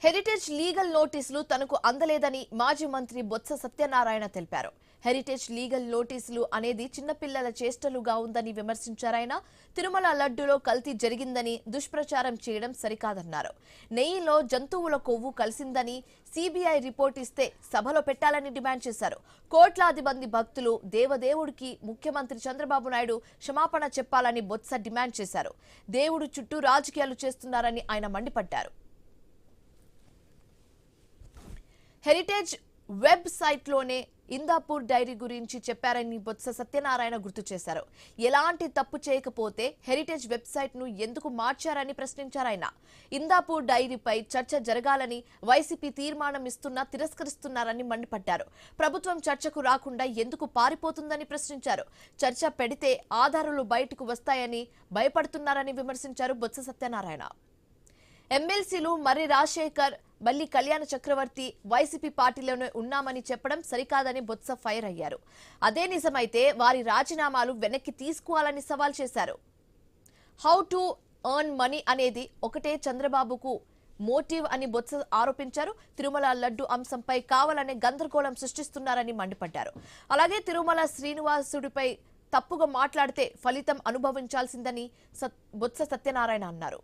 Heritage legal నోటీసులు తనకు అందలేదని మాజీ మంత్రి బొత్స సత్యనారాయణ తెలిపారు. హెరిటేజ్ లీగల్ నోటీసులు అనేది చిన్నపిల్లల చేష్టలుగా ఉందని విమర్శించారాయన. తిరుమల లడ్డులో కల్తీ జరిగిందని దుష్ప్రచారం చేయడం సరికాదన్నారు. నెయ్యిలో జంతువుల కొవ్వు కలిసిందని సిబిఐ రిపోర్ట్ ఇస్తే సభలో పెట్టాలని డిమాండ్ చేశారు. కోట్లాది మంది భక్తులు దేవదేవుడికి ముఖ్యమంత్రి చంద్రబాబు నాయుడు క్షమాపణ చెప్పాలని బొత్స డిమాండ్ చేశారు. దేవుడు చుట్టూ రాజకీయాలు చేస్తున్నారని ఆయన మండిపడ్డారు. హెరిటేజ్ వెబ్ సైట్లోనే ఇందాపూర్ డైరీ గురించి చెప్పారని బొత్స సత్యనారాయణ గుర్తు చేశారు. ఎలాంటి తప్పు చేయకపోతే హెరిటేజ్ వెబ్సైట్ను ఎందుకు మార్చారని ప్రశ్నించారాయన. ఇందాపూర్ డైరీపై చర్చ జరగాలని వైసీపీ తీర్మానం ఇస్తున్నా తిరస్కరిస్తున్నారని మండిపడ్డారు. ప్రభుత్వం చర్చకు రాకుండా ఎందుకు పారిపోతుందని ప్రశ్నించారు. చర్చ పెడితే ఆధారాలు బయటకు వస్తాయని భయపడుతున్నారని విమర్శించారు బొత్స సత్యనారాయణ. ఎమ్మెల్సీలు మర్రి రాజశేఖర్, బల్లి కళ్యాణ చక్రవర్తి వైసీపీ పార్టీలోనే ఉన్నామని చెప్పడం సరికాదని బొత్స ఫైర్ అయ్యారు. అదే నిజమైతే వారి రాజీనామాలు వెనక్కి తీసుకోవాలని సవాల్ చేశారు. హౌ టు ఎర్న్ మనీ అనేది ఒకటే చంద్రబాబుకు మోటివ్ అని బొత్స ఆరోపించారు. తిరుమల లడ్డు అంశంపై కావాలనే గందరగోళం సృష్టిస్తున్నారని మండిపడ్డారు. అలాగే తిరుమల శ్రీనివాసుడిపై తప్పుగా మాట్లాడితే ఫలితం అనుభవించాల్సిందని బొత్స సత్యనారాయణ అన్నారు.